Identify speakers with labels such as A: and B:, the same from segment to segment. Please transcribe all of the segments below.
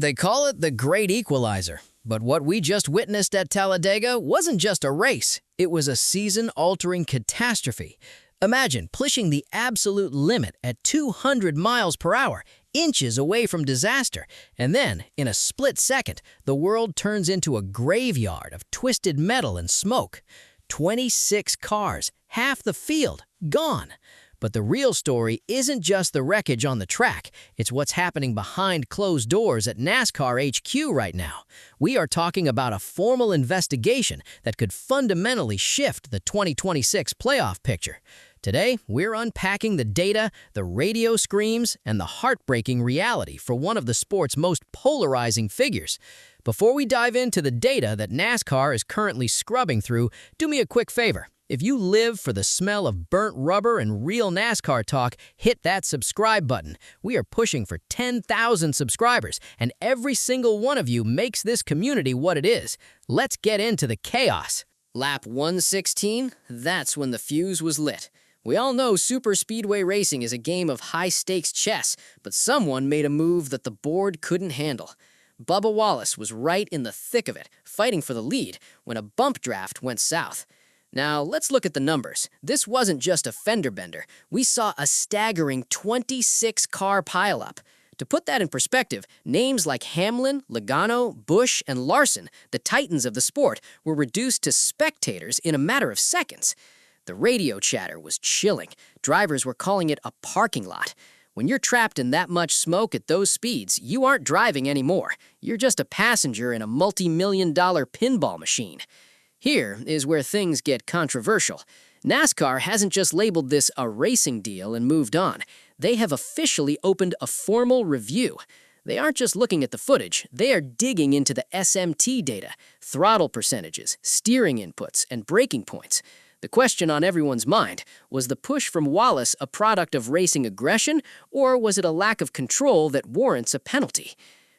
A: They call it the Great Equalizer, but what we just witnessed at Talladega wasn't just a race, it was a season-altering catastrophe. Imagine pushing the absolute limit at 200 miles per hour, inches away from disaster, and then, in a split second, the world turns into a graveyard of twisted metal and smoke. 26 cars, half the field, gone. But the real story isn't just the wreckage on the track, it's what's happening behind closed doors at NASCAR HQ right now. We are talking about a formal investigation that could fundamentally shift the 2026 playoff picture. Today, we're unpacking the data, the radio screams, and the heartbreaking reality for one of the sport's most polarizing figures. Before we dive into the data that NASCAR is currently scrubbing through, do me a quick favor. If you live for the smell of burnt rubber and real NASCAR talk, hit that subscribe button. We are pushing for 10,000 subscribers, and every single one of you makes this community what it is. Let's get into the chaos. Lap 116, that's when the fuse was lit. We all know Super Speedway racing is a game of high-stakes chess, but someone made a move that the board couldn't handle. Bubba Wallace was right in the thick of it, fighting for the lead, when a bump draft went south. Now, let's look at the numbers. This wasn't just a fender bender. We saw a staggering 26-car pileup. To put that in perspective, names like Hamlin, Logano, Busch, and Larson, the titans of the sport, were reduced to spectators in a matter of seconds. The radio chatter was chilling. Drivers were calling it a parking lot. When you're trapped in that much smoke at those speeds, you aren't driving anymore. You're just a passenger in a multi-million-dollar pinball machine. Here is where things get controversial. NASCAR hasn't just labeled this a racing deal and moved on. They have officially opened a formal review. They aren't just looking at the footage, they are digging into the SMT data, throttle percentages, steering inputs, and braking points. The question on everyone's mind, was the push from Wallace a product of racing aggression, or was it a lack of control that warrants a penalty?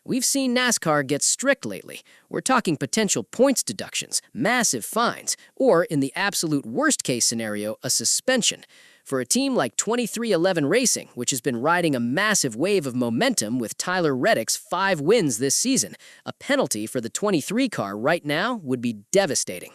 A: We've seen NASCAR get strict lately. We're talking potential points deductions, massive fines, or in the absolute worst-case scenario, a suspension. For a team like 23XI Racing, which has been riding a massive wave of momentum with Tyler Reddick's 5 wins this season, a penalty for the 23 car right now would be devastating.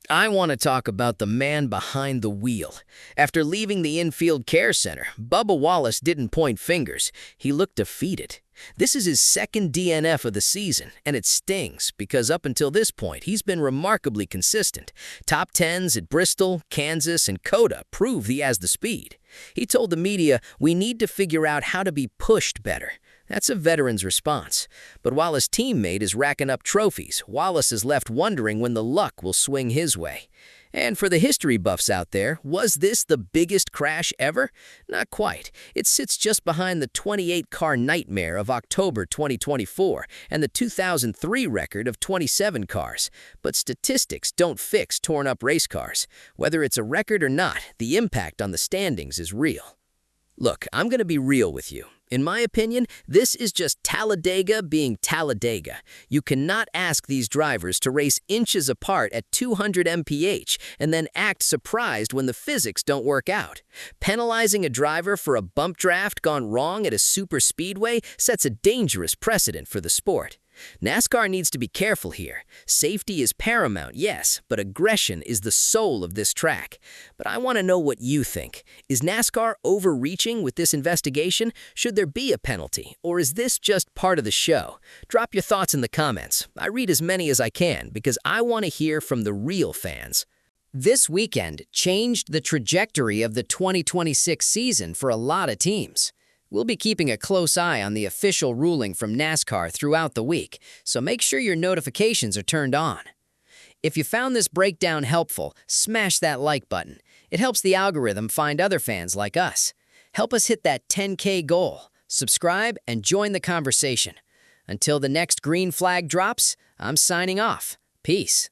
A: I want to talk about the man behind the wheel. After leaving the infield care center, Bubba Wallace didn't point fingers. He looked defeated. This is his second DNF of the season, and it stings because up until this point, he's been remarkably consistent. Top 10s at Bristol, Kansas, and Coda prove he has the speed. He told the media, "We need to figure out how to be pushed better." That's a veteran's response. But while his teammate is racking up trophies, Wallace is left wondering when the luck will swing his way. And for the history buffs out there, was this the biggest crash ever? Not quite. It sits just behind the 28-car nightmare of October 2024 and the 2003 record of 27 cars. But statistics don't fix torn-up race cars. Whether it's a record or not, the impact on the standings is real. Look, I'm going to be real with you. In my opinion, this is just Talladega being Talladega. You cannot ask these drivers to race inches apart at 200 mph and then act surprised when the physics don't work out. Penalizing a driver for a bump draft gone wrong at a super speedway sets a dangerous precedent for the sport. NASCAR needs to be careful here. Safety is paramount, yes, but aggression is the soul of this track. But I want to know what you think. Is NASCAR overreaching with this investigation? Should there be a penalty, or is this just part of the show? Drop your thoughts in the comments. I read as many as I can because I want to hear from the real fans. This weekend changed the trajectory of the 2026 season for a lot of teams. We'll be keeping a close eye on the official ruling from NASCAR throughout the week, so make sure your notifications are turned on. If you found this breakdown helpful, smash that like button. It helps the algorithm find other fans like us. Help us hit that 10K goal. Subscribe and join the conversation. Until the next green flag drops, I'm signing off. Peace.